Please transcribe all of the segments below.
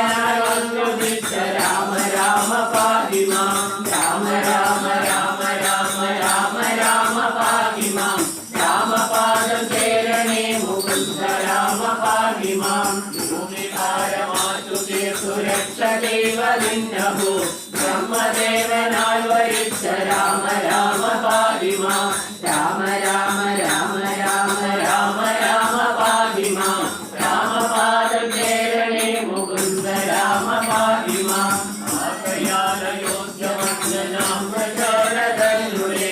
ഭാർഗവനായൊന്നുദിച്ച രാമ രാമ പാഹി മാം രാമ രാമ രാമ രാമ രാമ രാമ പാഹി മാം രാമപാദം ചേരണേ മുകുന്ദ രാമ പാഹി മാം ഭൂമിഭാരമാറ്റു തീർത്തുരക്ഷ ദൈവലിംഗഭൂ ബ്രഹ്മദേവനാൽ വരിച്ച രാമ രാമ പാഹി മാം രാമ രാമ രാമ രാമ രാമ രാമ പാഹി മാം രാമപാദം ചേരണേ മുകുന്ദ രാമ പാഹി മാം ആകയാലയോധ്യവന്ദനാം പ്രചോരതന്നുരേ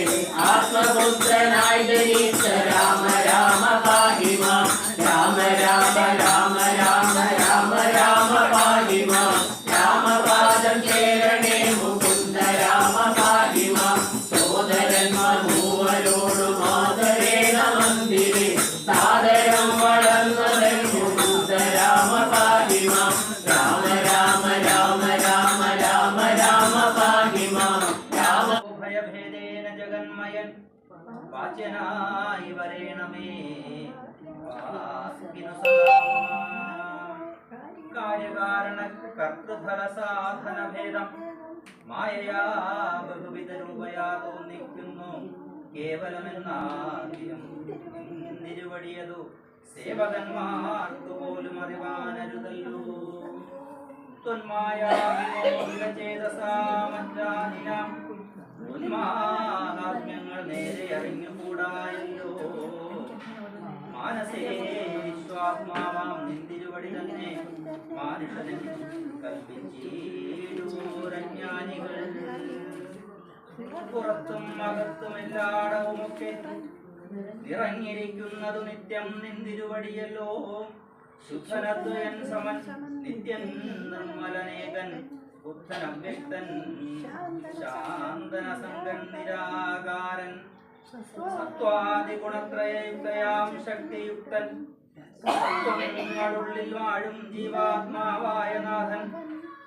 ആത്മപുത്രനായി ജനിച്ച രാമ രാമ പാഹി മാം രാമ രാമ രാമ രാമ രാമ രാമ പാഹി മാം രാമപാദം ചേരണേ മുകുന്ദ രാമ പാഹി മാം സോദരന്മാർ മൂവരോടു മാതരേണ മന്ദിരേ സാദരം വളർന്നതൻ മുകുന്ദ രാമ പാഹി മാം രാമ രാമ രാമ രാമ രാമ രാമ പാഹി മാം രാമ ഭയഭേദേന ജഗന്മയൻ വാച്യനായി വരേണമേ കാര്യകാരണ കർത്തൃഫല സാധന ഭേദം മായയാ ബഹുവിധ രൂപയാ തോന്നിക്കുന്നു കേവലമെന്നാദ്യം നിരുവടിയതു സേവകന്മാർക്കു പോലും അറിവാനരുതല്ലോ ഉന്മാഹാത്മ്യങ്ങൾ നേരെ അറിഞ്ഞുകൂടായല്ലോ മാനസേ വിശ്വാത്മാവാം നിന്തിരുവടി തന്നെ മാനുഷനെ കൽപ്പിച്ചീടൂരജ്ഞാനികൾ പുറത്തും അകത്തും എല്ലായിടവുമൊക്കെ നിറഞ്ഞിരിക്കുന്നതു നിത്യം നിന്തിരുവടിയല്ലോ ശുദ്ധനദ്വയൻ സമൻ നിത്യൻ നിർമ്മലനേകൻ ബുദ്ധനവ്യക്തൻ ശാന്തന സംഗൻ നിരാകാരൻ സത്വാദിഗുണത്രയയുക്തയാം ശക്തിയുക്തൻ സത്വങ്ങളുള്ളിൽ വാഴും ജീവാത്മാവായ നാഥൻ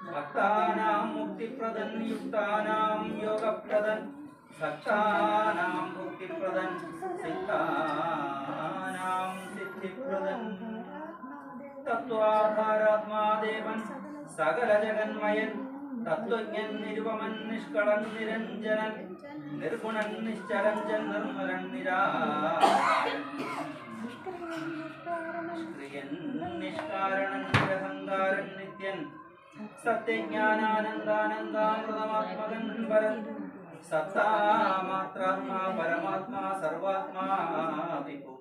ഭക്താനാം മുക്തിപ്രദൻ യുക്താനാം യോഗപ്രദൻ ഭക്താനാം മുക്തിപ്രദൻ സിദ്ധാനാം സിദ്ധിപ്രദൻ തത്വാധാരാത്മാദേവൻ സകല ജഗന്മയൻ തത്വജ്ഞൻ നിരുപമൻ നിഷ്കളൻ നിരഞ്ജനൻ നിർഗുണൻ നിശ്ചലഞ്ചൻ നിർമ്മലൻ നിഷ്ക്രിയൻ നിഷ്കാരണൻ നിരഹങ്കാരൻ നിത്യൻ സത്യജ്ഞാനാനന്ദാനന്ദാമൃതമാത്മകൻ പരൻ സത്താമാത്രാത്മാ പരമാത്മാ സർവാത്മാ വിഭു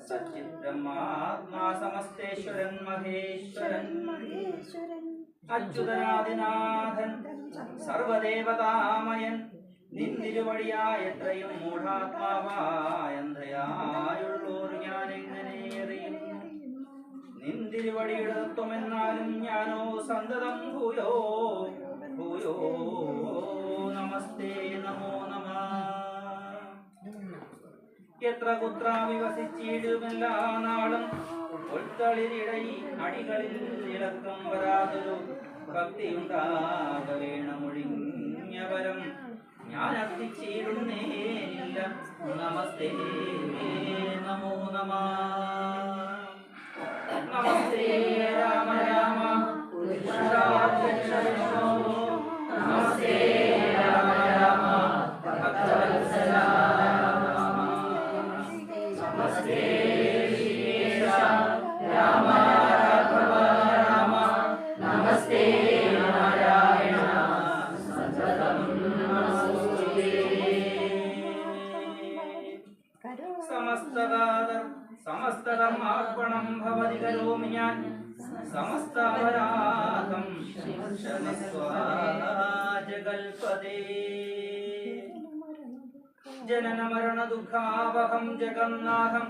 സച്ചിദ്ബ്രഹ്മാത്മാ സമസ്തേശ്വരൻ മഹേശ്വരൻ അച്യുതനാദിനാഥൻ സർവദേവതാമയൻ നിന്തിരുവടിയായ എത്രയും മൂഢാത്മാവായന്തയായുള്ളോർ ഞാൻ എങ്ങനെ അറിയും നിന്തിരുവടിയുടെ തത്വമെന്നാലും ഞാനോ സന്തതം ഭൂയോ ഭൂയോ നമസ്തേ നമോ നമഃ എത്ര കുത്ര വിവസിച്ചിടുമെല്ലാ നാളും ഉൾത്തളിരിടയി അടികളിൽ ഇളക്കം വരാതൊരു ഭക്തിയുണ്ടാക വേണമൊഴിഞ്ഞവരം ഞാൻ അർപ്പിച്ചിടുന്നേനില്ല നമസ്തേ നമോ നമഃ നമസ്തേ രാമ രാമ പുരുഷാധ്യക്ഷ വിഷ്ണോ നമസ്തേ രാമ രാമ ഭക്തവത്സല നമസ്തേ രാമ രാഘവ രാമ നമസ്തേ നാരായണ സതതം നമസ്തേ സമസ്തകർമാർപ്പണം ഭവതി കരോമി ഞാൻ സമസ്താപരാധം ജഗൽപദേ ജനന മരണ ദുഃഖാവഹം ജഗന്നാഥം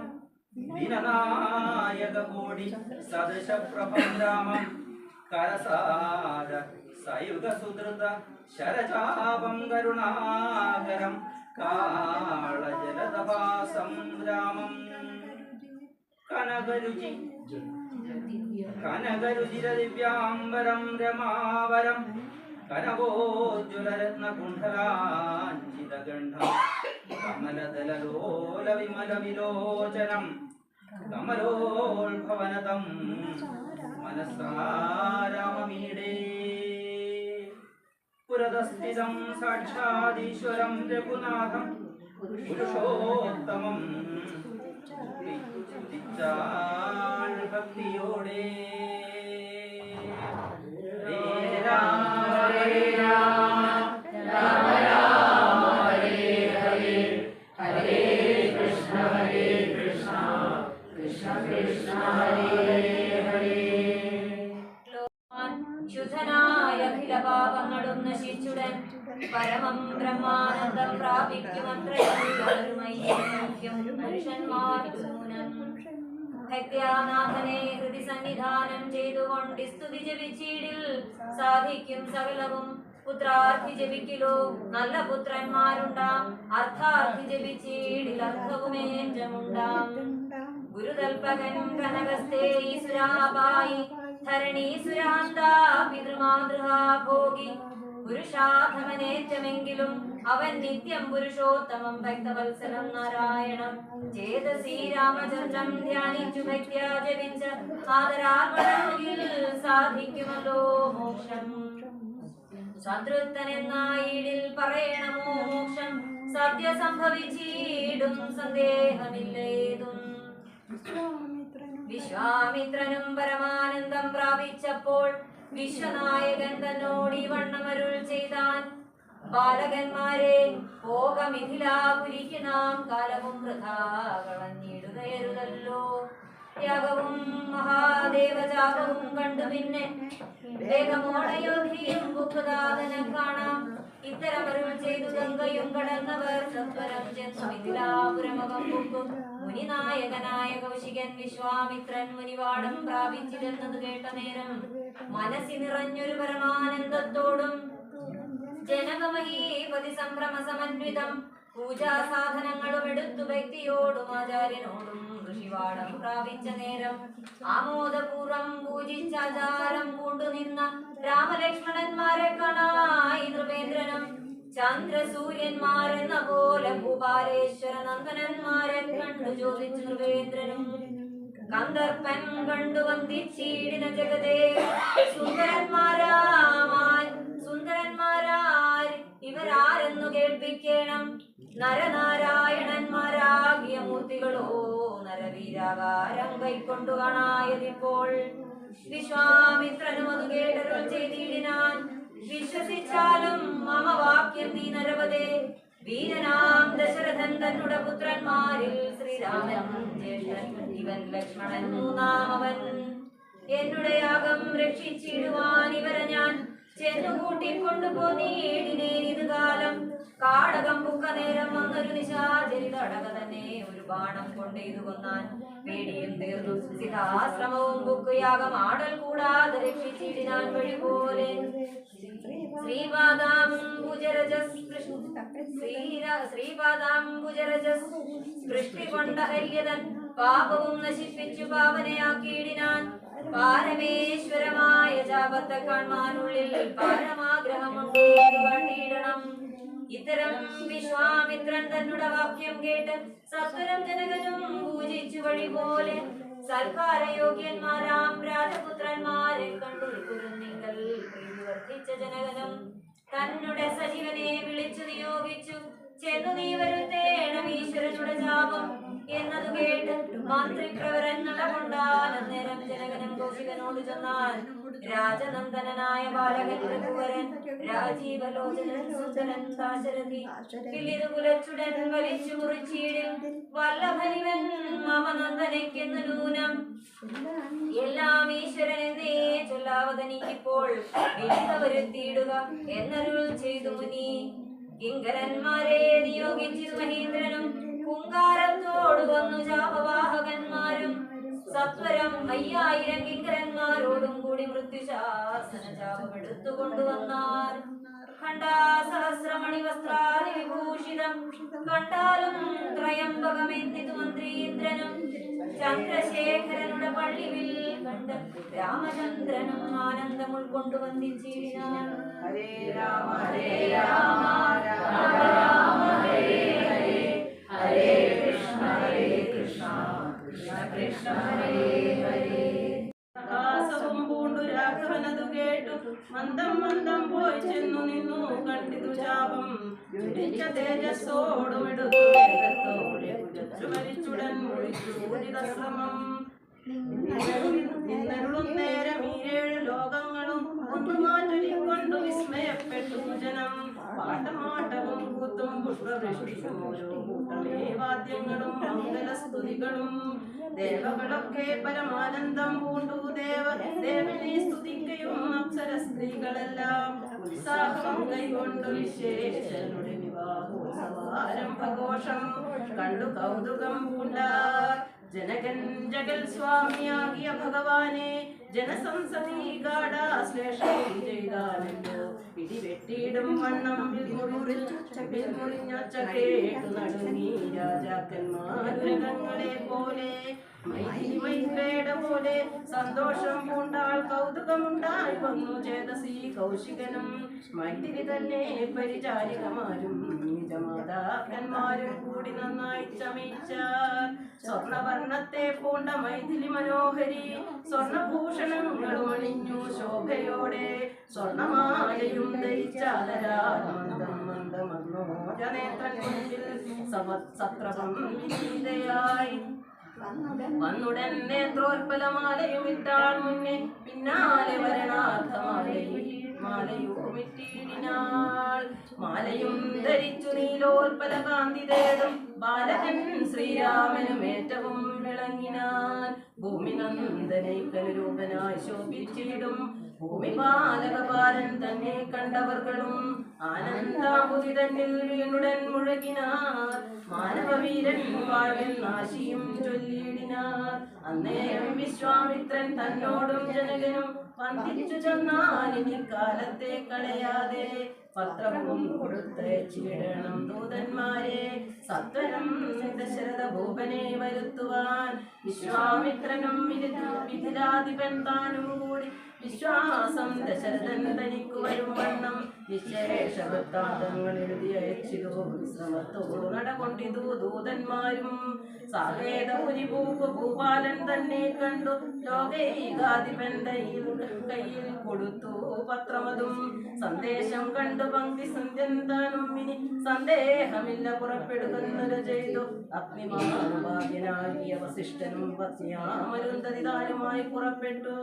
ദിനനായക കോടി സദൃശ പ്രഭം രാമം കരസാര സയുഗ സുധൃത ശരചാപം കരുണാകരം കാളജലദഭാസം രാമം കനകരുചിര ദിവ്യാംബരം രമാവരം കനകോജ്വലരത്നകുണ്ഠലാഞ്ചിതഗണ്ഠം കമലദലലോല വിമല വിലോചനം കമലോത്ഭവനതം മനസാരാമമീടേ പുരതസ്ഥിതം സാക്ഷാദീശ്വരം രഘുനാഥം പുരുഷോത്തമം സ്തുതിച്ചാൽ ഭക്തിയോടെ ഹരേ രാമ ഹരേ രാമ രാമ രാമ ഹരേ ഹരേ ഹരേ കൃഷ്ണ കൃഷ്ണ കൃഷ്ണ ഹരേ ഹരേ. ശുദ്ധനായ അഖില പാപങ്ങളും നശിച്ചുടൻ പരമം ബ്രഹ്മാനന്ദം പ്രാപിക്കുമത്രയും പുരുഷന്മാർക്കും ഭക്ത്യാനാഥനെ ഹൃദി സന്നിധാനം ചെയ്തുകൊണ്ട് സ്തുതി ജപിച്ചീടിൽ സാധിക്കും സകലവും. പുത്രാർത്ഥി ജപിക്കിലോ നല്ല പുത്രന്മാരുണ്ടാം, അർത്ഥാർത്ഥി ജപിച്ചീടിൽ അർത്ഥവുമേറ്റമുണ്ടാം. ഗുരുതൽപകൻ കനകസ്ഥേ ഈശ്വരാപായി ധരണീസുരാന്ത പിതൃമാതൃഹാ ഭോഗി പുരുഷാധമനേറ്റമെങ്കിലും അവൻ നിത്യം പുരുഷോത്തമം ഭക്തവത്സലം നാരായണം ചേതസി രാമചന്ദ്രം ധ്യാനിച്ചു ഭക്ത്യാ ജപിച്ച ആദരാർപ്പണത്തിൽ സാധിക്കുമല്ലോ മോക്ഷം. സതൃത്തനെന്നായിടിൽ പറയണമോ മോക്ഷം, സത്യ സംഭവിച്ചിടും സന്ദേഹമില്ലേതും. വിശ്വാമിത്രനും പരമാനന്ദം പ്രാപിച്ചപ്പോൾ വിശ്വനായകൻ തന്നോട് ഈ വണ്ണമരുൾ ചെയ്താൻ. ബാലകന്മാരെ പോക മിഥിലാപുരിക്ക് നാം കാലവും വൃഥാ കളഞ്ഞിടുകയരുതല്ലോ. യാഗവും മഹാദേവജാഗവും കണ്ടു പിന്നെ വേഗമോടയോധിയും ബുദ്ധദാതനെ കാണാം. ഇത്തരമരുൾ ചെയ്തു ഗംഗയും കടന്നവർ സത്വരം ചെന്നു മിഥിലാപുരമകം പൊക്കും. മുനിനായകനായ കൗശികൻ വിശ്വാമിത്രൻ മുനിവാടം പ്രാപിച്ചിരുന്നത് കേട്ട നേരം മനസ്സി നിറഞ്ഞൊരു പരമാനന്ദത്തോടും ജനകമഹീപതി സംഭ്രമ സമന്വിതം പൂജാ സാധനങ്ങളും എടുത്തു വ്യക്തിയോടും ആചാര്യനോടും ഋഷിവാടം പ്രാപിച്ച നേരം ആമോദപൂർവം പൂജിച്ചാചാരം കൊണ്ടുനിന്ന രാമലക്ഷ്മണന്മാരെ കാണായി നൃപേന്ദ്രനും. ചന്ദ്രസൂര്യന്മാരെന്ന പോലെ ഭൂപാലേശ്വര നന്ദനന്മാരെ കണ്ടു ചോദിച്ചു നൃപേന്ദ്രനും. കന്ദർപ്പൻ കണ്ടു വന്ദിച്ചീടിന ജഗതേ സുന്ദരന്മാരാർ ഇവരാരെന്നു കേൾപ്പിക്കണം. നരനാരായണന്മാരാകിയ മൂർത്തികളോ നരവീരാകാരം കൈക്കൊണ്ടു കാണായതിപ്പോൾ. വിശ്വാമിത്രനും അത് കേട്ടരുൾ ചെയ്തിടിനാൻ. വിശ്വസിച്ചാലും മമ വാക്യം നീ നരവതേ. വീരനാം ദശരഥൻ തന്നുടെ പുത്രന്മാരിൽ ശ്രീരാമൻ ജ്യേഷ്ഠൻ, ഇവൻ ലക്ഷ്മണൻ മൂന്നാമവൻ. എന്നുടെ യാഗം രക്ഷിച്ചിടുവാൻ ഇവരെ ഞാൻ ചെന്നുകൂട്ടിക്കൊണ്ടുപോന്നീടിനേരിത് കാലം. കാടകം പുക്ക നേരം വന്നൊരു നിശാചരി തടക തന്നെ ഒരു ബാണം കൊണ്ടെയ്തു കൊന്നാൻ. പേടിയും തീർന്നു സിദ്ധാശ്രമവും ബുക്ക് യാഗം ആടൽ കൂടാതെ രക്ഷിച്ചിടിനാൻ വഴി പോലെ. ശ്രീപാദാംബുജരജസ് സൃഷ്ടി കൊണ്ട ഹര്യതൻ പാപവും നശിപ്പിച്ചു പാവനയാക്കിയിടിനാൻ. പാരമേശ്വരമായ ജാപത്തെ കാണാനുള്ളിൽ പാരമാഗ്രഹമുണ്ട് കണ്ടിടണം. ഇത്തരം വിശ്വാമിത്രൻ തന്നുടെ വാക്യം കേട്ട് സത്വരം ജനകനും പൂജിച്ചു വഴി പോലെ. സൽക്കാരയോഗ്യന്മാരാം രാജപുത്രന്മാരെ കണ്ടു കുരുന്നിങ്കൽ പ്രീതി വർദ്ധിച്ച ജനകനും തന്നുടെ സജീവനെ വിളിച്ചു നിയോഗിച്ചു. ചെന്നു നീ വരുത്തേണം ഈശ്വരനുടെ ജാപം എന്നതു കേട്ട് മന്ത്രിപ്രവരൻ നടകൊണ്ടാൽ അന്നേരം ജനകനും കൗശികനോട് ചെന്നാൽ. രാജനന്ദനായ ബാലകൻ രഘുവരൻ രാജീവലോചനൻ സുന്ദരൻ ദാശരഥി കിളിതു കുലച്ചുടൻ വലിച്ചു മുറിച്ചീടിൽ. വല്ലഭനിവൻ മമനന്ദനയ്ക്കെന്ന് നൂനം എല്ലാം ഈശ്വരൻ എന്നേ ചൊല്ലാവതനിക്കിപ്പോൾ വിളിത വരുത്തിയിടുക എന്നരുൾ ചെയ്തു മുനി. കിങ്കരന്മാരെ നിയോഗിച്ചിരു മഹീന്ദ്രനും കുങ്കാരത്തോട് വന്നു ജാപവാഹകന്മാരും. സത്വരം 5000 കിങ്കരന്മാരോടും കൂടി മൃത്യുശാസന ജാപമെടുത്തുകൊണ്ടുവന്നാർ. ഖണ്ഡാസഹസ്രമണി വസ്ത്രാദി വിഭൂഷിതം കണ്ടാലും ത്രയംബകമെന്നിതു മന്ത്രീന്ദ്രനും. ചന്ദ്രശേഖരനുടെ പള്ളിവിൽ കണ്ട് രാമചന്ദ്രനും ആനന്ദം ഉൾക്കൊണ്ടു വന്ദിച്ചിടിനാൻ. ഹരേ രാമ ഹരേ രാമ രാമ രാമ ഹരേ ഹരേ ഹരേ കൃഷ്ണ കൃഷ്ണ കൃഷ്ണ ഹരേ ഹരേ. പ്രകാശവും കേട്ടു മന്ദം മന്ദം പോയി ചെന്നു നിന്നു കണ്ടിതു ചാപം ജ്വലിച്ച തേജസ്സോടുമെടുത്തു വേഗത്തോടെ കുലച്ചു മരിച്ചുടൻ മുഴിച്ചൂരിതശ്രമം നിന്നരുളും നേരം ഈരേഴ് ലോകങ്ങളും ഒന്നു മാറ്റൊലിക്കൊണ്ടു വിസ്മയപ്പെട്ടു ജനം പാട്ടമാട്ടവും കൂത്തും പുഷ്പവൃഷ്ടിയും ഓരോ കൂട്ടമേ വാദ്യങ്ങളും മംഗലസ്തുതികളും ദേവകളൊക്കെ പരമാനന്ദം പൂണ്ടു ദേവനെ സ്തുതിക്കയും അപ്സര സ്ത്രീകളെല്ലാം ഉത്സാഹം കൈകൊണ്ടു വിശേഷനുടെ വിവാഹോത്സവാരംഭഘോഷം കണ്ടു കൗതുകം പൂണ്ടാർ ജനകൻ ജഗൽ സ്വാമിയാകിയ ഭഗവാനെ ജനസംസദീ ഗാഢാശ്ലേഷം ചെയ്താനല്ലോ ഇടിവെട്ടിയിടും വണ്ണം മുറിഞ്ഞൊച്ച കേട്ടു നടുങ്ങി രാജാക്കന്മാരുരകങ്ങളെ പോലെ മൈത്രയുടെ പോലെ സന്തോഷം പൂണ്ടാൾ കൗതുകമുണ്ടായി വന്നു ചേതസി കൗശികനും മൈത്രി തന്നെ പരിചാരികമാരും നിജമാതാക്കന്മാരും കൂടി നന്നായി ചമയിച്ചാർ സ്വർണവർണ്ണത്തെ പൂണ്ട മൈഥിലി മനോഹരി സ്വർണഭൂഷണങ്ങളും അണിഞ്ഞു ശോഭയോടെ സ്വർണമാലയും ധരിച്ചാലരാനന്ദം മന്ദമനോജനേത്രൻ മുൻപിൽ സത്രപം വിനീതയായി വന്നുടൻ നേത്രോൽപലമാലയും ഇട്ടാൾ മുന്നേ പിന്നാലെ വരണാഥമാലയുമിട്ടിനാൾ മാലയും ധരിച്ചു നീലോൽപല കാന്തി തേടും ബാലകൻ ശ്രീരാമനും ഏറ്റവും വിളങ്ങിനാൻ ഭൂമിനന്ദനൈക്കനുരൂപനായി ശോഭിച്ചിടും ഭൂമിപാലകപാലൻ തന്നെ കണ്ടവർകളും ആനന്ദാമുതി തന്നിൽ വീണുടൻ മുഴകിനാർ മാനവവീരൻ വാഴിൽ നാശിയും ചൊല്ലിയിടിനാർ അന്നേരം വിശ്വാമിത്രൻ തന്നോടും ജനകനും വന്ദിച്ചു ചെന്നാലിനി കാലത്തെ കളയാതെ പത്രവും കൊടുത്തയച്ചിടണം ദൂതന്മാരെ സത്വരം ദശരഥ ഭൂപനെ വരുത്തുവാൻ വിശ്വാമിത്രനും മിഥിലാധിപൻ താനും കൂടി വിശ്വാസം ദശരഥൻ തനിക്കു വരും വണ്ണം വിശേഷ വൃത്താന്തങ്ങൾ എഴുതി അയച്ചിതോ വിശ്രമത്തോടു നടകൊണ്ടിതു ദൂതന്മാരും സാകേതപുരി ഭൂപാലൻ തന്നെ കണ്ടു ലോകൈകാധിപൻ കയ്യിൽ കൊടുത്തു പത്രമതും സന്ദേശം കണ്ടു പങ്ക്തി സന്ധ്യന്താനും ഇനി സന്ദേഹമില്ല പുറപ്പെടുകെന്നൊരു ചെയ്തു അഗ്നിമാനുഭാഗ്യനാകിയ വസിഷ്ഠനും പത്നിയാമരുന്ധതിതാനുമായി പുറപ്പെട്ടു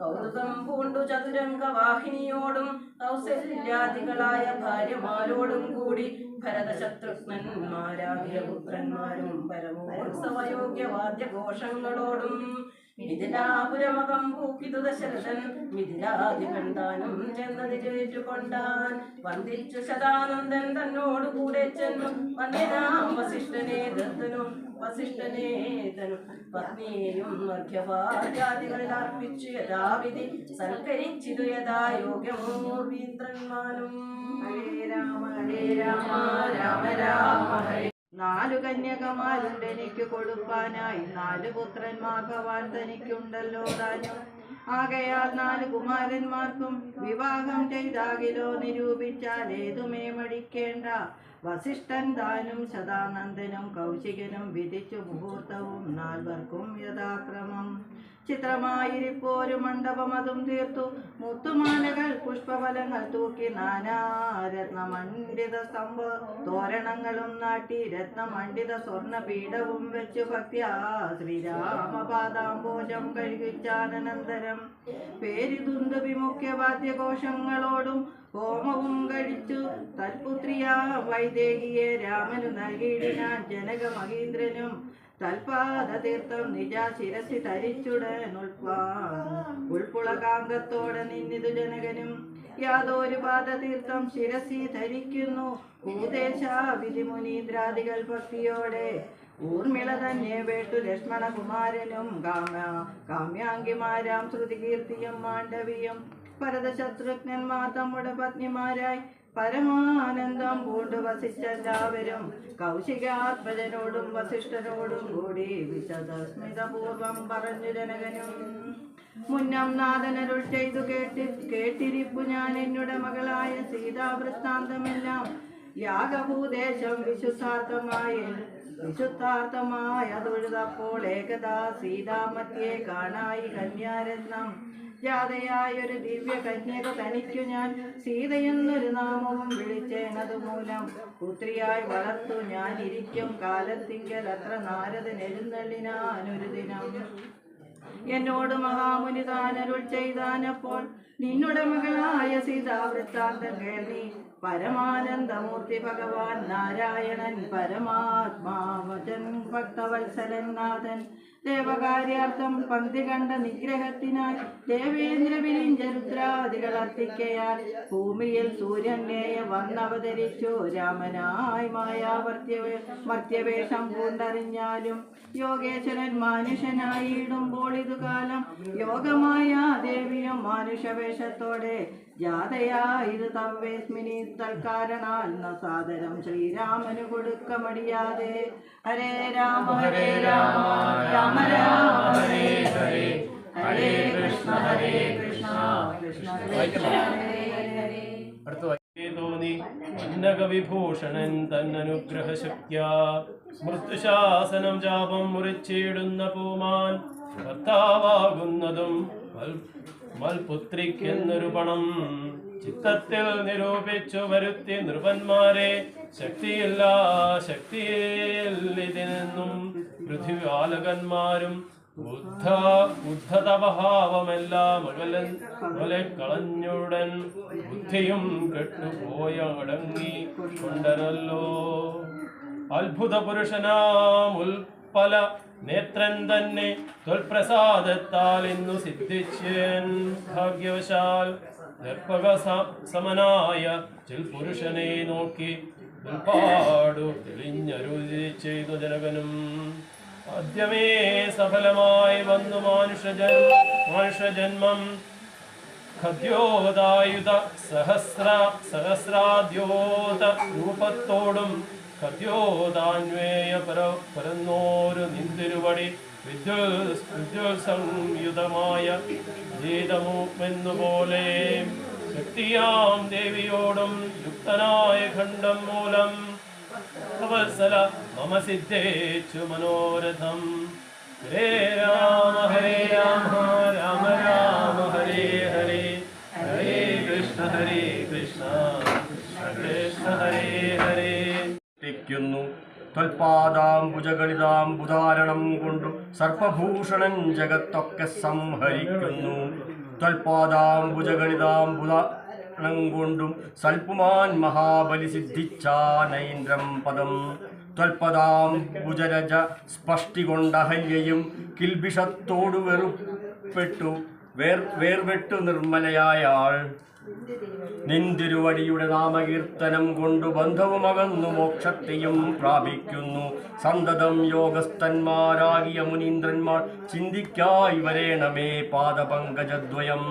കൗതുകം പൂണ്ടു ചതുരംഗ വാഹിനിയോടും കൗസല്യാദികളായ ഭാര്യമാരോടും കൂടി ഭരതശത്രുഘ്നന്മാരാകിയ പുത്രന്മാരും പരമോത്സവയോഗ്യ വാദ്യഘോഷങ്ങളോടും മിഥിലാപുരമകം പൂക്കിതു ദശരഥൻ മിഥിലാധിപൻ താനും ചെന്നത് ചേറ്റുകൊണ്ടാൻ വന്ദിച്ചു ശതാനന്ദൻ തന്നോട് കൂടെ ചെന്നു വന്ദിനാം വസിഷ്ഠനേതനും പത്നിയെയും മധ്യഭാര്യാദികളിൽ അർപ്പിച്ചു യഥാവിധി സൽക്കരിച്ചിതു യഥാ യോഗ്യമൂർവീന്ദ്രന്മാരും. ഹരേ രാമ ഹരേ രാമ രാമ രാമ ഹരേ. 4 കന്യകമാരുണ്ട് എനിക്ക് കൊടുപ്പാനായി 4 പുത്രന്മാർ ഭവാൻ തനിക്കുണ്ടല്ലോ താനും ആകയാൽ 4 കുമാരന്മാർക്കും വിവാഹം ചെയ്താകിലോ നിരൂപിച്ചാൽ ഏതുമേ മടിക്കേണ്ട. വസിഷ്ഠൻ താനും ശതാനന്ദനും കൗശികനും വിധിച്ചു മുഹൂർത്തവും 4 യഥാക്രമം. ചിത്രമായിരിപ്പോരു മണ്ഡപം അതും തീർത്തു മുത്തുമാലകൾ പുഷ്പഫലങ്ങൾ തൂക്കി നാനാരത്നമണ്ഡിത സ്തംഭ തോരണങ്ങളും നാട്ടി രത്നമണ്ഡിത സ്വർണപീഠവും വെച്ചു ഭക്തിയാ ശ്രീരാമപാദാംബോജം കഴുകിച്ചാനന്തരം പേരിതുന്തു വിമുഖ്യ വാദ്യഘോഷങ്ങളോടും ഹോമവും കഴിച്ചു തൽപുത്രിയാ വൈദേഹിയെ രാമനു നൽകിയിടിനാൻ ജനക മഹീന്ദ്രനും തൽപാദതീർത്ഥം നിജാ ശിരസി ധരിച്ചുടൻ ഉൾപ്പുളകാന്തത്തോടെ നിന്നിതു ജനകനും യാതൊരു പാദതീർത്ഥം ശിരസി ധരിക്കുന്നു ഭൂദേശ വിധിമുനീന്ദ്രാദികൾ ഭക്തിയോടെ ഊർമിള തന്നെ വേട്ടു ലക്ഷ്മണകുമാരനും കാമ്യാംഗിമാരാം ശ്രുതികീർത്തിയും മാണ്ഡവിയും ഭരതശത്രുഘ്നന്മാർ തമ്മുടെ പത്നിമാരായി പരമാനന്ദം പൂണ്ടു വസിച്ചെല്ലാവരും കൗശികാത്മജനോടും വസിഷ്ഠനോടും കൂടി വിശദസ്മിതപൂർവം പറഞ്ഞു ജനകനും. മുന്നം നാഥനരുൾ ചെയ്തു കേട്ടിരിപ്പു ഞാൻ എന്നുടെ മകളായ സീതാവൃത്താന്തമെല്ലാം യാഗഭൂദേശം വിശുദ്ധാർത്ഥമായ തൊഴുതപ്പോൾ ഏകദാ സീതാമത്യേ കാണായി കന്യാരത്നം ജാതയായൊരു ദിവ്യ കന്യക തനിക്കു ഞാൻ സീതയെന്നൊരു നാമവും വിളിച്ചേനതുമൂലം പുത്രിയായി വളർത്തു ഞാൻ ഇരിക്കും കാലത്തിങ്കൽ അത്ര നാരദൻ എഴുന്നള്ളിനാനൊരു ദിനം. എന്നോട് മഹാമുനി താനരുൾ ചെയ്താനപ്പോൾ നിന്നുടെ മകളായ സീതാവൃത്താന്തം കേൾവി. പരമാനന്ദമൂർത്തി ഭഗവാൻ നാരായണൻ പരമാത്മാവചൻ ഭക്തവത്സലൻ നാഥൻ ദേവകാര്യാർത്ഥം പന്തി കണ്ട നിഗ്രഹത്തിനായി ദേവേന്ദ്ര വിരിഞ്ച രുദ്രാദികൾ അർപ്പിക്കയാൽ ഭൂമിയിൽ സൂര്യനേയ വന്നവതരിച്ചു രാമനായി മർത്യവേഷം പൂണ്ടറിഞ്ഞാലും യോഗേശ്വരൻ മാനുഷനായിടുമ്പോൾ ഇതുകാലം യോഗമായ ദേവിയും മാനുഷവേഷത്തോടെ ജാതയായത് തവ്വേസ്മിനി തൽക്കാരണാൽ സാദരം ശ്രീരാമനു കൊടുക്ക മടിയാതെ. ഹരേ രാമ ഹരേ രാമ രാമ രാമ ഹരേ ഹരേ ഹരേ കൃഷ്ണ കൃഷ്ണ കൃഷ്ണ ഹരേ. തോന്നി അന്നകവിഭൂഷണൻ തന്നനുഗ്രഹശക്തിയാ മൃത്യുശാസനം ജാപം മുറിച്ചിടുന്ന പൂമാൻ ഭർത്താവാകുന്നതും മൽപുത്രിക്കെന്നൊരു പണം ചിത്തത്തിൽ നിരൂപിച്ചു വരുത്തി നൃപന്മാരെ ശക്തിയില്ലിതിനെന്നും പൃഥ്വിവാലകന്മാരും ഉദ്ധതഭാവമെല്ലാം അകലെ കളഞ്ഞുടൻ ബുദ്ധിയും കെട്ടുപോയ അടങ്ങി കൊണ്ടരല്ലോ. അത്ഭുത പുരുഷനാം ഉൽപ്പല നേത്രൻ തന്നെ തൊൽപ്രസാദത്താൽ ഇന്നു സിദ്ധിച്ചൻ ഭാഗ്യവശാൽ ദർപ്പക സമനായ ചിൽപുരുഷനെ നോക്കി പാടു തെളിഞ്ഞരുചി ചെയ്തു ജനകനും. ആദ്യമേ സഫലമായി വന്നു മാനുഷജന്മം ഖദ്യോദായുധ സഹസ്രാദ്യോത രൂപത്തോടും ഖദ്യോദാന്വേയ പരന്നോരു നിന്തിരുവടി വിദ്യുൽ സംയുതമായ ഗീതമെന്നുപോലെ ശക്തിയാം ദേവിയോടും യുക്തനായ ഖണ്ഡം മൂലം വത്സല മമ സിദ്ധേച്ചു മനോരഥം. ഹരേ രാമ രാമ രാമ ഹരേ ഹരേ ഹരേ കൃഷ്ണ കൃഷ്ണ കൃഷ്ണ ഹരേ ഹരേ. ത്വൽപാദാംബുജഗളിതാംബുധാരണം കൊണ്ടു സർപ്പഭൂഷണൻ ജഗത്തൊക്കെ സംഹരിക്കുന്നു. ത്വൽപാദാംബുജഗളിതാംബുധാരണം കൊണ്ടും സൽപുമാൻ മഹാബലി സിദ്ധിച്ചാനൈന്ദ്രം പദം. ത്വൽപദാംബുജരജ സ്പഷ്ടി കൊണ്ടഹല്യയും കിൽബിഷത്തോടു വേർപെട്ടു നിർമ്മലയായാൾ. നിന്തിരുവടിയുടെ നാമകീർത്തനം കൊണ്ടു ബന്ധവുമകന്നു മോക്ഷത്തെയും പ്രാപിക്കുന്നു. സന്തതം യോഗസ്ഥന്മാരാകിയ മുനീന്ദ്രന്മാർ ചിന്തിക്കായി വരേണമേ പാദപങ്കജദ്വയം.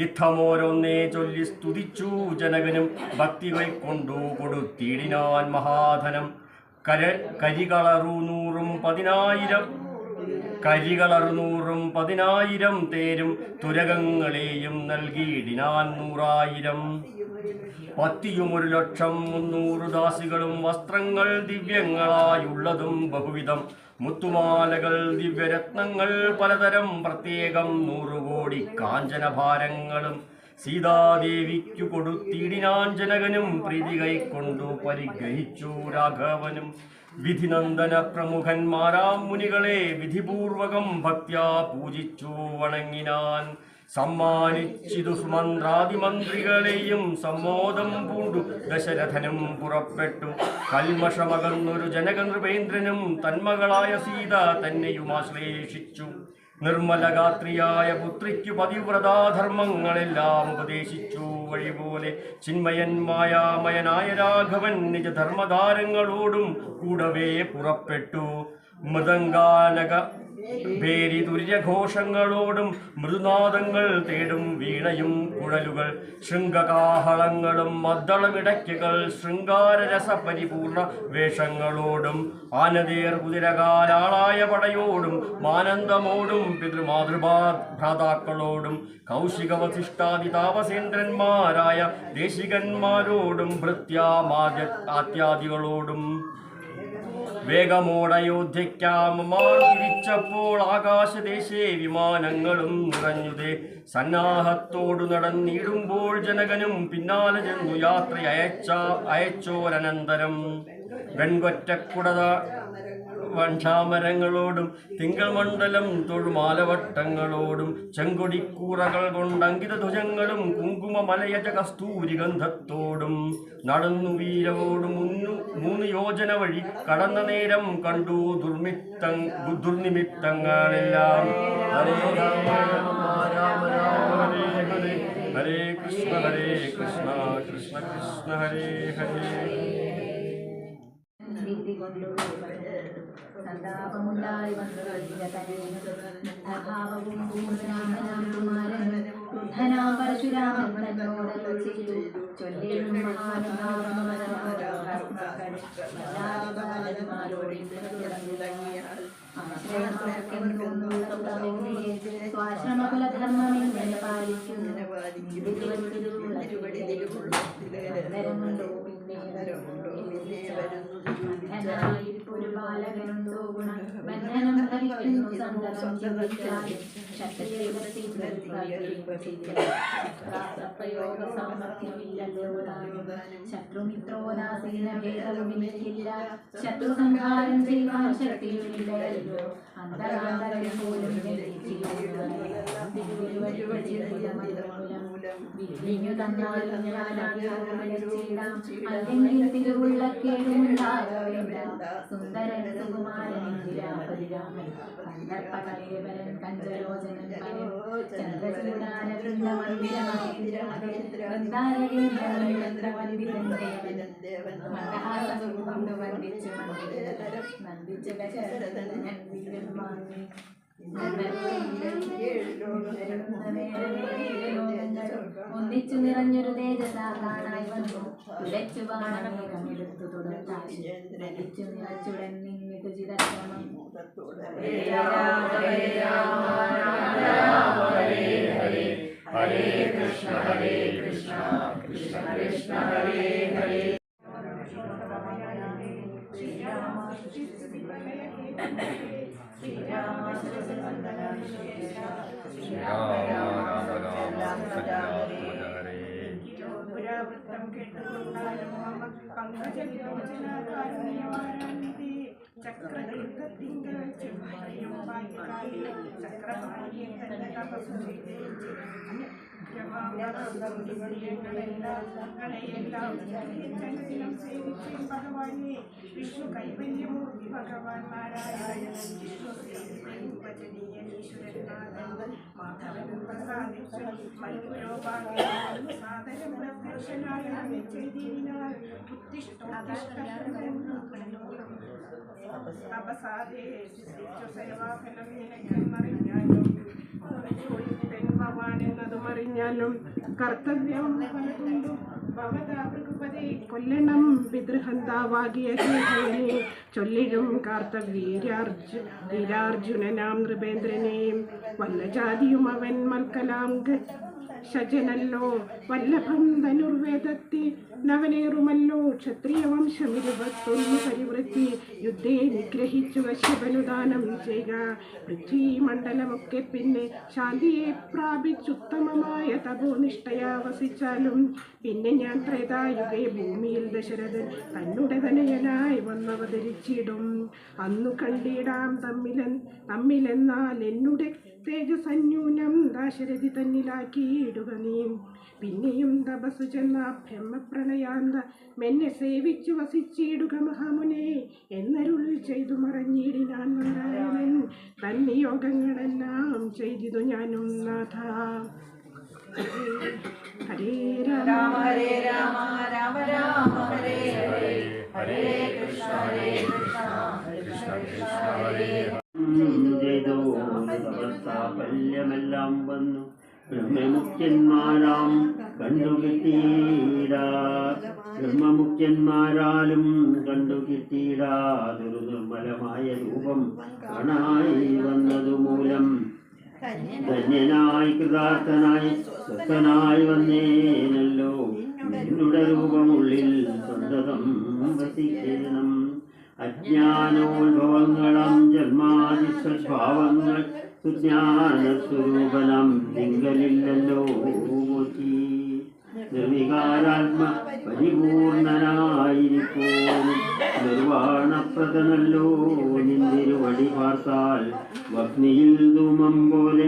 യുദ്ധമോരൊന്നേ ചൊല്ലി സ്തുതിച്ചു ജനകനും ഭക്തി കൈക്കൊണ്ടു കൊടുത്തിടിനാൻ മഹാധനം. കരികളറുനൂറും 10,000 തേരും തുരകങ്ങളെയും നൽകിയിടിനാൻ 100,000. 1,00,300 ദാസികളും വസ്ത്രങ്ങൾ ദിവ്യങ്ങളായുള്ളതും ബഹുവിധം. മുത്തുമാലകൾ ദിവ്യരത്നങ്ങൾ പലതരം പ്രത്യേകം 100 കോടി കാഞ്ചനഭാരങ്ങളും സീതാദേവിക്കു കൊടുത്തിടിനാൻ ജനകനും പ്രീതി കൈക്കൊണ്ടു പരിഗ്രഹിച്ചു രാഘവനും. വിധിനന്ദന പ്രമുഖന്മാരാം മുനികളെ വിധിപൂർവകം ഭക്ത്യാ പൂജിച്ചു വണങ്ങിനാൻ. സമ്മാനിച്ചിതു സുമന്ത്രാദിമന്ത്രികളെയും സമ്മോദം പൂണ്ടു ദശരഥനും പുറപ്പെട്ടു. കൽമഷമകന്നൊരു ജനകനൃപേന്ദ്രനും തന്മകളായ സീത തന്നെയുമാശ്ലേഷിച്ചു. നിർമ്മലഗാത്രിയായ പുത്രിക്കു പതിവ്രതാധർമ്മങ്ങളെല്ലാം ഉപദേശിച്ചു വഴിപോലെ. ചിന്മയന്മായാമയനായ രാഘവൻ നിജധർമ്മധാരങ്ങളോടും കൂടവേ പുറപ്പെട്ടു. മൃദംഗാനക ഭേരി തുര്യഘോഷങ്ങളോടും മൃദുനാദങ്ങൾ തേടും വീണയും കുഴലുകൾ ശൃംഗകാഹളങ്ങളും മദ്ദളമിടയ്ക്കുകൾ ശൃംഗാരരസ പരിപൂർണ വേഷങ്ങളോടും ആനദേർ കുതിരകാലാളായ പടയോടും മാനന്ദമോടും പിതൃമാതൃഭ്രാതാക്കളോടും കൗശികവസിഷ്ഠാദി താപസേന്ദ്രന്മാരായ ദേശികന്മാരോടും ഭൃത്യാമാദ്യാദികളോടും വേഗമോടയോധ്യയ്ക്കാമമാർ തിരിച്ചപ്പോൾ ആകാശദേശേ വിമാനങ്ങളും നിറഞ്ഞുതേ. സന്നാഹത്തോടു നടന്നിടുമ്പോൾ ജനകനും പിന്നാലെ ചെന്നു യാത്ര അയച്ചോരനന്തരം വെൺകൊറ്റക്കുടത വൻഷാമരങ്ങളോടും തിങ്കൾ മണ്ഡലം തൊഴുമാലവട്ടങ്ങളോടും ചെങ്കൊടിക്കൂറകൾ കൊണ്ടങ്കിത ധ്വജങ്ങളും കുങ്കുമ മലയജ കസ്തൂരി ഗന്ധത്തോടും നടന്നു വീരവോടും 3 യോജന വഴി കടന്ന നേരം കണ്ടു ദുർനിമിത്തങ്ങളെല്ലാം. ഹരേ രാമ രാമ രാമ ഹരേ ഹരേ, ഹരേ കൃഷ്ണ കൃഷ്ണ കൃഷ്ണ ഹരേ ഹരേ. സന്താപമുണ്ടായി വന്നഭാവവും പൂർണ്ണരാമനാകുമാരൻ വൃദ്ധനാം പരശുരാമൻ തന്നോടല്ലോ ചെയ്തു ചൊല്ലിടും സ്വാശ്രമകുലധർമ്മമെങ്ങനെ പാലിക്കുന്നു ഒരു ബാലകനുണ്ടോ ഗുണം ബന്ധനം ധരിക്കുന്നു സന്തതം ചിന്തിച്ചാലും ശക്തിയോഗ സാമർഥ്യമില്ലല്ലോ ശത്രുമിത്രോദാസീന ഭേദവുമില്ല ശത്രു സംഹാരം ചെയ്യുവാൻ ശക്തിയുമില്ലല്ലോ അന്തരാന്തരം പോലും വിളിഞ്ഞു തന്നാലും ഞാനാകാം അല്ലെങ്കിൽ തിരുവുള്ളക്കേടുണ്ടാകവേണ്ട സുന്ദരൻ സുകുമാരൻ ഇന്ദിരാപതിരാമൻ കന്ദർപ്പകലേവരൻ കഞ്ചലോചനൻ പരൻ ചന്ദ്രചൂടാരവൃന്ദ മന്ദിരമന്ദിരൻ മന്ദഹാസം കൊണ്ട് വർണ്ണിച്ചു നന്ദിച്ച ദശരഥൻ വീരൻ വാങ്ങി ഒന്നിച്ചു നിറഞ്ഞൊരു തേജസാ കാണായി വന്നു തുലച്ചു ബാണമേഘമെടുത്തു തുടർച്ചു നിറച്ചുടൻ നിന്നിതു ചിരക്രമം. ഹരേ കൃഷ്ണ കൃഷ്ണ കൃഷ്ണ ഹരേ ഹരേ. പുരാവൃത്തം കേട്ടുകൊണ്ടാലും പങ്കജലോചനാകാരുണ്യവാരാണിതേ ചക്രതീർത്ഥത്തിങ്കൽ ചെമ്മയും വായിക്കാതെ ചക്രപാണിയെ കണ്ട തപസ്സു ചലനം സേവിച്ച് ഭഗവാനെ വിഷ്ണു കൈവല്യമൂർത്തി ഭഗവാൻ നാരായണൻ വിഷ്ണു ഉപജനീയ ഈശ്വരനാഥൻ മാധവൻ പ്രസാദിച്ചു മൽപുരോപാകൻ സാദരം പ്രത്യക്ഷനായ ചെയ്തിനാൽ തപസാദേ സേവാഫലം നിനക്കെന്നറിഞ്ഞാലും എന്നതുമറിഞ്ഞാലും കർത്തവ്യം പലതുണ്ടും ഭവതാപൃപതി കൊല്ലണം പിതൃഹന്താവാകിയ കേഹയനെ ചൊല്ലിടും കാർത്തവീരാർജുനനാം നൃപേന്ദ്രനെയും വല്ല ജാതിയും അവൻ മൽക്കലാം ശജനല്ലോ വല്ലഭം ധനുർവേദത്തെ നവനേറുമല്ലോ ക്ഷത്രിയവംശമിരുപത്തൊന്നു പരിവൃത്തി യുദ്ധേ നിഗ്രഹിച്ചു കശ്യപനുദാനം ചെയ്യുക പൃഥ്വീമണ്ഡലമൊക്കെ പിന്നെ ശാന്തിയെ പ്രാപിച്ചുത്തമമായ തപോനിഷ്ഠയാ വസിച്ചാലും പിന്നെ ഞാൻ ത്രേതായുഗേ ഭൂമിയിൽ ദശരഥൻ തന്നുടെ തനയനായി വന്നവതരിച്ചിടും അന്നു കണ്ടിടാം തമ്മിലെന്നാൽ എന്നുടെ തേജസന്യൂനം ദാശരഥി തന്നിലാക്കിയിടുക നീ പിന്നെയും തപസ്സു ചെന്ന ബ്രഹ്മപ്രണയാന്ത മെന്നെ സേവിച്ചു വസിച്ചിടുക മഹാമുനെ എന്നരുൾ ചെയ്തു മറഞ്ഞിടിനാൻ നാരായണൻ തന്നിയോഗങ്ങളെല്ലാം ചെയ്തിതു ഞാനും നാഥ. ഹരേ രാമ ഹരേ രാമ രാമ രാമ ഹരേ ഹരേ ഹരേ കൃഷ്ണ കൃഷ്ണ കൃഷ്ണ ഹരേ. സാഫല്യമെല്ലാം വന്നു ബ്രഹ്മമുഖ്യന്മാരാം കണ്ടുകിട്ടീടാ ബ്രഹ്മമുഖ്യന്മാരാലും കണ്ടുകിട്ടീടാതൊരു നിർമ്മലമായ രൂപം കാണായി വന്നതു മൂലം ധന്യനായി കൃതാർത്ഥനായി സ്വസ്ഥനായി വന്നേനല്ലോ നിന്നുടെ രൂപമുള്ളിൽ സ്വന്തതം വസിക്കണം. അജ്ഞാനോത്ഭവങ്ങളാം ജന്മാദി സദ്ഭാവങ്ങൾ സുജ്ഞാനസ്വരൂപനം നിങ്കലില്ലല്ലോ നിർവികാരാത്മ പരിപൂർണനായിരിപ്പോനും നിർവാണപ്രദനല്ലോ നിന്നിരുവടി പാർത്താൽ വഗ്നിയിൽ ധൂമം പോലെ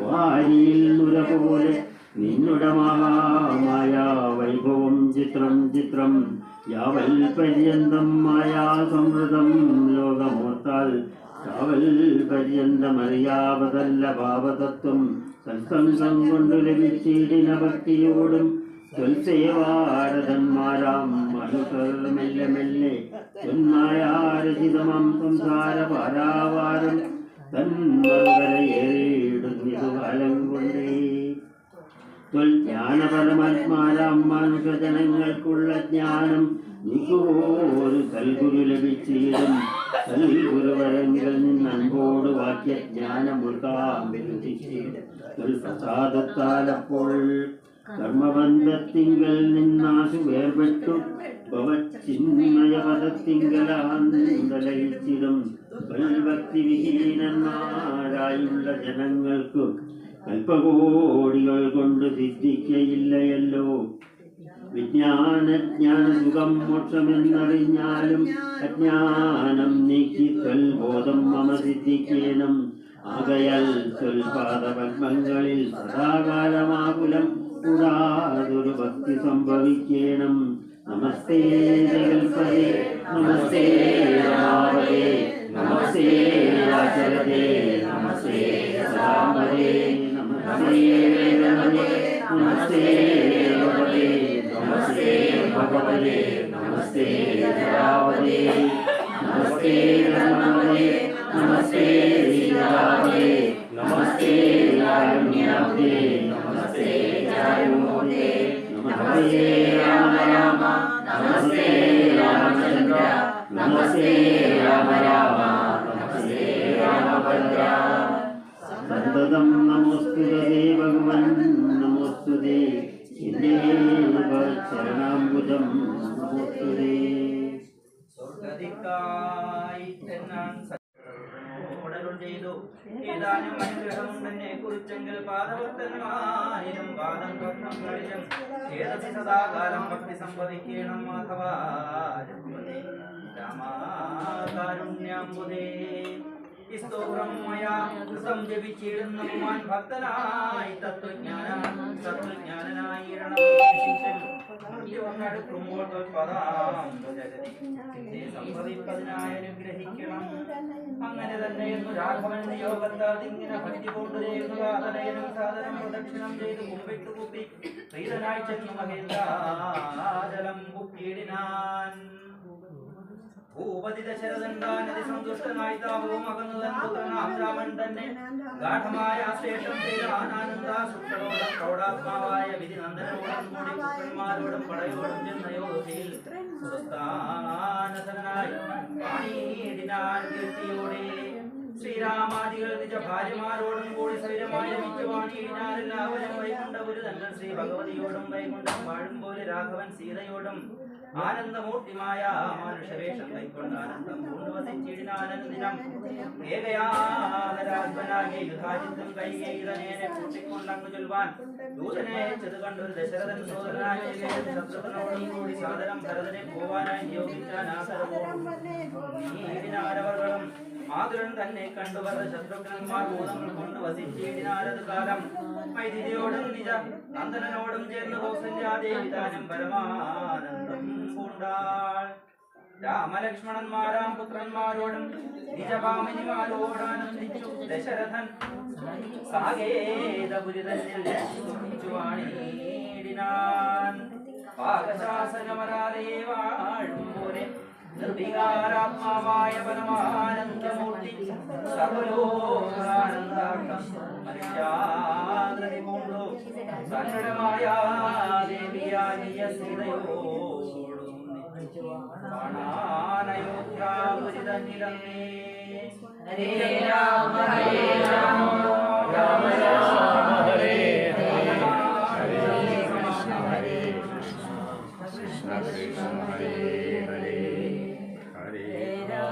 വാരിയിൽ നുര പോലെ നിന്നുടെ മഹാമായ വൈഭവം ചിത്രം ചിത്രം യാവൽ പര്യന്തം മായാ സംവൃതം ലോകമോർത്താൽ യാവൽ പര്യന്തമറിയാവതല്ല ഭാവതത്വം സത്സംഗം കൊണ്ട് ലഭിച്ചിടിന ഭക്തിയോടും ത്വൽസേവാരഥന്മാരാം മനുഷ്യർ മെല്ലെ മെല്ലെ ത്വന്മായാരചിതമം സംസാര പാരാവാരം തന്മറുകരയേറിയിടുന്നിതു കാലം കൊണ്ടേ ജ്ഞാനപരമാത്മാരാം മനുഷ്യജനങ്ങൾക്കുള്ള ജ്ഞാനം നിഗൂരു സൽഗുരു ലഭിച്ചിടും സൽഗുരുവരങ്ങൾ നിന്നൻപോട് വാക്യജ്ഞാനമുൾക്കാമ്പിരുതിച്ചിടും പ്രസാദത്താലപ്പോൾ കർമ്മബന്ധത്തിങ്കൽ നിന്നാശു വേർപെട്ടു ഭവച്ചിന്മയപദത്തിങ്കലാന്തലയിച്ചിടും ഭക്തിവിഹീനന്മാരായുള്ള ജനങ്ങൾക്ക് കൽപ്പകോടികൾ കൊണ്ട് സിദ്ധിക്കയില്ലയല്ലോ. വിജ്ഞാനജ്ഞാനസുഖം മോക്ഷമെന്നറിഞ്ഞാലും അജ്ഞാനം നീക്കി ത്വൽബോധം മമ സിദ്ധിക്കേണം. ആകയാൽ ത്വൽപാദപത്മങ്ങളിൽ സദാകാലമാകുലം കൂടാതൊരു ഭക്തി സംഭവിക്കേണം. നമസ്തേ ജഗൽപദേ നമസ്തേ രമാപദേ നമസ്തേ രാജരദേ നമസ്തേ സദാംബദേ നമസ്തേ രമദേ നമസ്തേ രമദേ നമസ്തേ ഭഗവതേ നമസ്തേ രാവദേ നമസ്തേ രമദേ നമസ്തേ രാവദേ നമസ്തേ കാരുണ്യാബ്ദേ നമസ്തേ ജായമൂർത്തേ നമസ്തേ രാമ രാമ നമസ്തേ രാമചന്ദ്ര നമസ്തേ രാമ രാമ നമസ്തേ രാമഭദ്ര. സന്തതം നമോസ്തുതേ ഭഗവൻ നമോസ്തുതേ ശരണാംബുജം നമോസ്തുതേ. ചെയ്തു ഏതാനും അനുഗ്രഹമുണ്ടെന്നെ കുറിച്ചെങ്കിൽ പാദവർത്തനമായിരം പാദം പത്മങ്ങളിലും ഏതസി സദാകാലം ഭക്തി സംഭവിക്കണം. മാധവ രാമാകാരുണ്യാംബുദേ സ്തോത്രം മയാ കൃതം ജപിച്ചിടുന്ന മാൻ ഭക്തനായി തത്വജ്ഞാനനായിരണം. മൃത്യുവങ്ങടുക്കുമ്പോൾ സംഭവിപ്പതിനായി അനുഗ്രഹിക്കണം. അങ്ങനെ തന്നെയെന്നു രാഘവൻ നിയോഗത്താൽ ഇങ്ങനെ ഭക്തി കൊണ്ടുതേന്നു വാതനയനും സാധനം പ്രദക്ഷിണം ചെയ്ത് കുമ്പിട്ടു കുപ്പി പ്രീതനായി ചെന്നു മഹേന്ദ്രാജലം കുപ്പിയിടിനാൻ. ഭൂപതി ദശരഥൻകാനതി സന്തുഷ്ടനായി താപവും അകന്നുതൻ പുത്രനാം രാമൻ തന്നെ ഗാഠമായ ശേഷം ചെയ്ത ആനന്ദാസുക്കളോടും പ്രൗഢാത്മാവായ വിധി നന്ദനോടും കൂടി പുത്രന്മാരോടും പടയോടും ചെന്നയോധിയിൽ സ്വസ്ഥാനസനായി പാണിയിടിനാൻ കീർത്തിയോടെ. ശ്രീരാമാദികൾ നിജ ഭാര്യമാരോടും കൂടി സ്ഥിരമായി മിച്ചവാണിയിടിനാൻ. എല്ലാവരും വൈകുണ്ഠപുരി തങ്ങൾ ശ്രീ ഭഗവതിയോടും വൈകുണ്ഠം വാഴും പോലെ രാഘവൻ സീതയോടും ആനന്ദമൂർത്തിമായ മനുഷ്യവേഷം കൈക്കൊണ്ട് ആനന്ദം പൂണ്ടുവസിച്ചിടിനാനന്ദിനം. ഏകയാഗരാജ്ഞനാകിയ യുധാജിത്തും കൈകേയിതനേനെ കൂട്ടിക്കൊണ്ടങ്ങു ചൊൽവാൻ ദൂതനെ ചെതു കണ്ടൊരു ദശരഥൻ സോദരനായ ശത്രുഘ്നോടും കൂടി സാദരം ഭരതനെ പോവാനായി നിയോഗിച്ചാൻ ആസരവോടും മാതുരൻ തന്നെ കണ്ടുവന്ന ശത്രുഘ്നന്മാർ ഭൂതങ്ങൾ കൊണ്ട് വസിച്ചിടിനാലത് കാലം. മൈഥിലിയോടും നിജ നന്ദനോടും ചേർന്ന് കൗസല്യാദേവി താനും പരമാനന്ദം പൂണ്ടാൾ. രാമലക്ഷ്മണന്മാരാം പുത്രന്മാരോടും നിജഭാമിനിമാരോടാനന്ദിച്ചു ദശരഥൻ. സാകേതപുരി തന്നിൽ വാണിയിടിനാൻ. പാകശാസനമരാലേ വാഴും പോലെ നിർവികാരാത്മാവായ പരമാനന്ദമൂർത്തി സർവലോകാനന്ദാർത്ഥം മനുഷ്യാകൃതി പൂണ്ടു സങ്കടമായ ദേവിയാകിയ സീതയോടും കാണാനയോധ്യാപുരി തന്നിലങ്ങേ. ഹരേ രാമ ഹരേ രാമ രാമ രാമ ഹരേ ഹരേ ഹരേ കൃഷ്ണ ഹരേ കൃഷ്ണ കൃഷ്ണ കൃഷ്ണ ഹരേ ഹരേ ഹരേ രാമ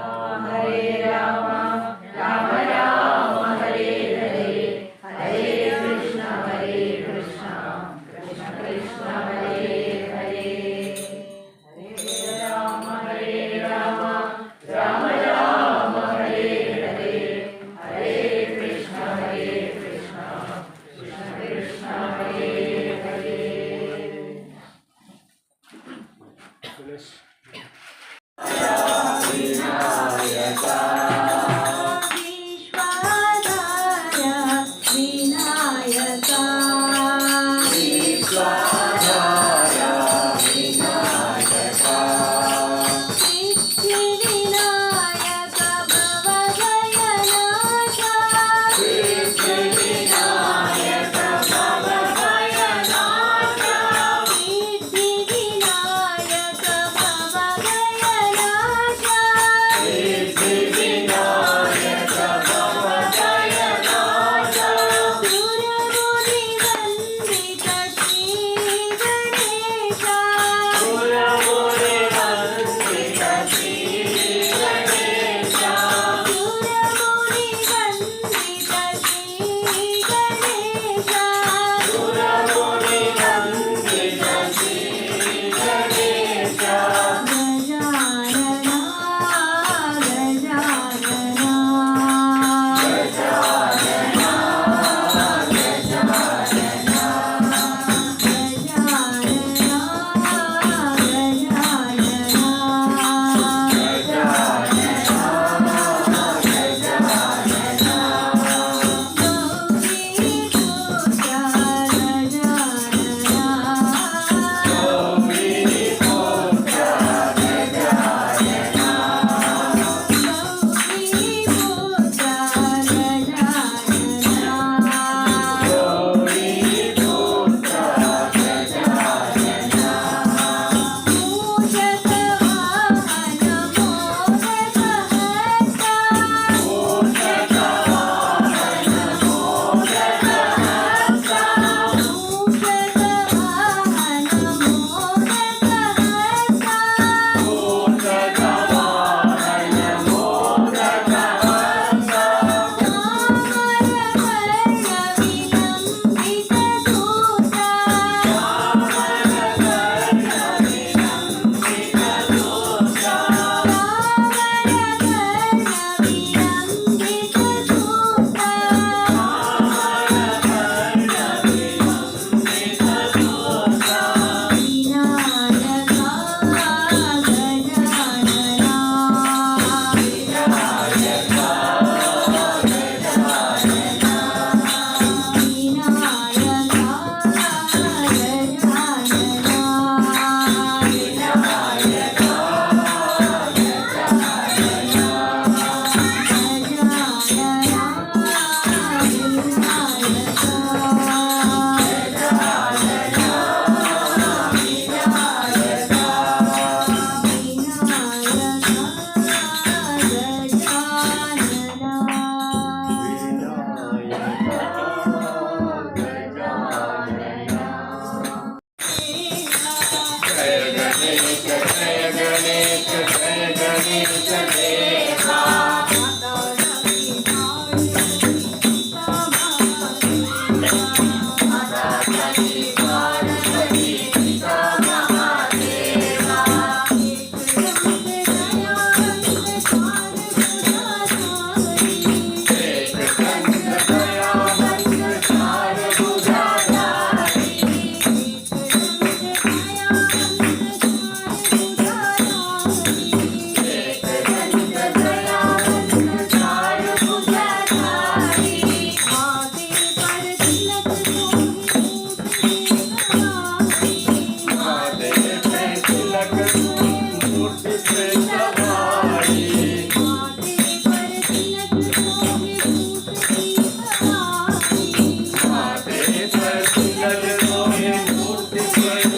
Hare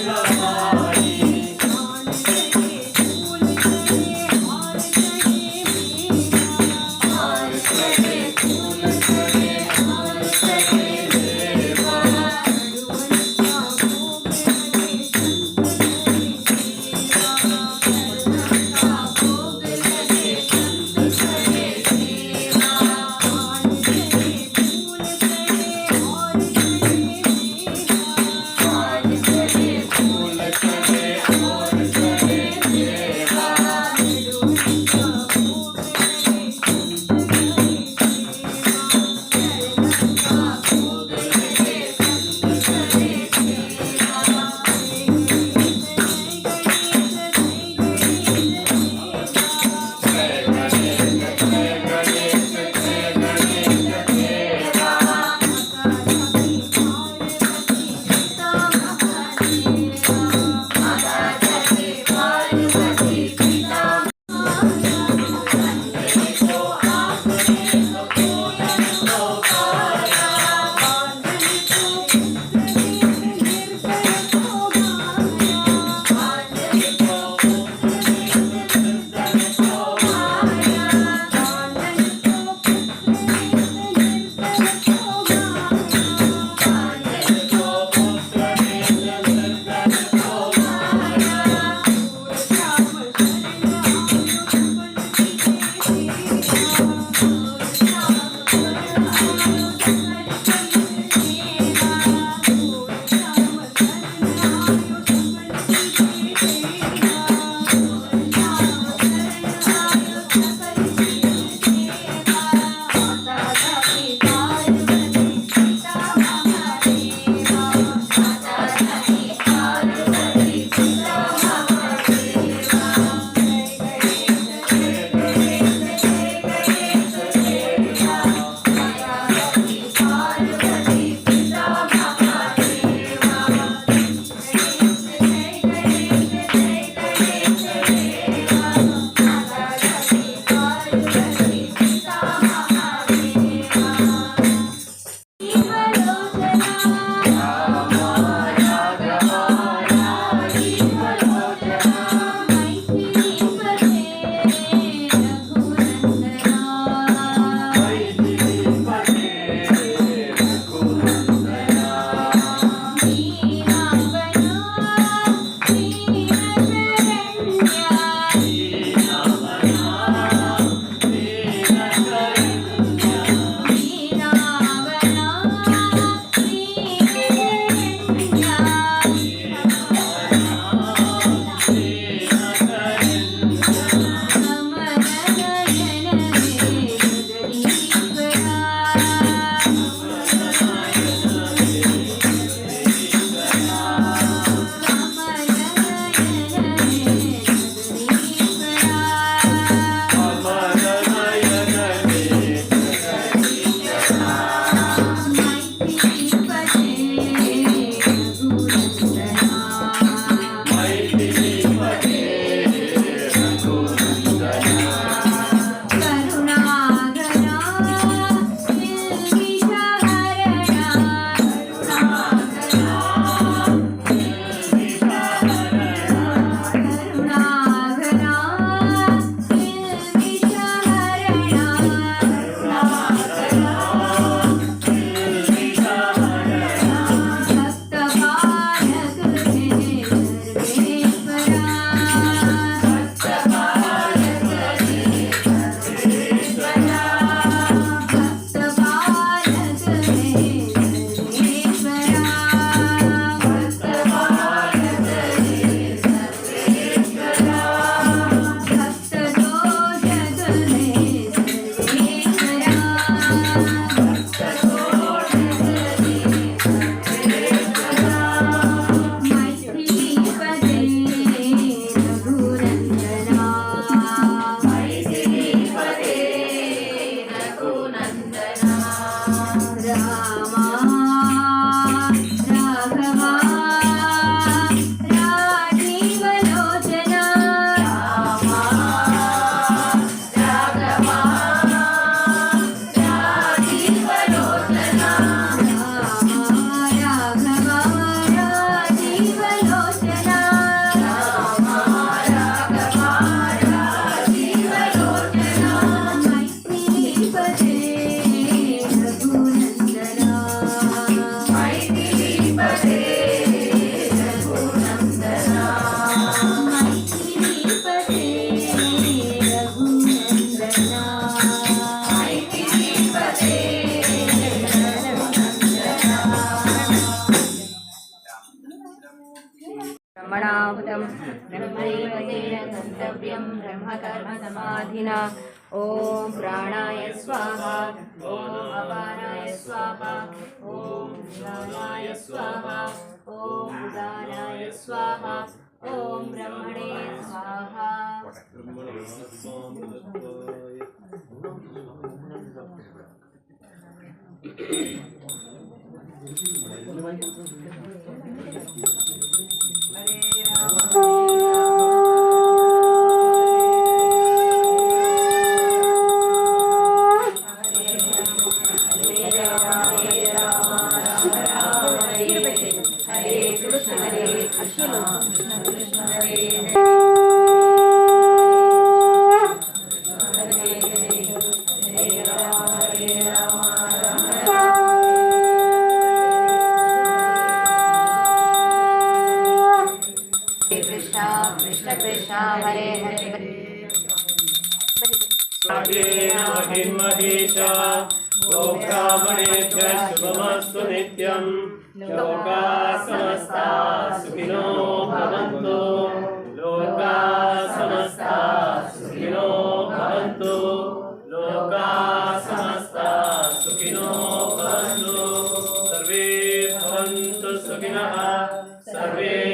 ब्रह्मणाहुतं ब्रह्मैव तेन गन्तव्यं ब्रह्मकर्मसमाधिना ॐ प्राणाय स्वाहा ॐ अपानाय स्वाहा ॐ उदानाय स्वाहा ॐ उदानाय स्वाहा ॐ ब्रह्मणे स्वाहा शुभमस्तु नित्यं लोकाः समस्ताः सुखिनो भवन्तु लोकाः समस्ताः सुखिनो भवन्तु लोकाः समस्ताः सुखिनो भवन्तु सर्वे भवन्तु सुखिनः सर्वे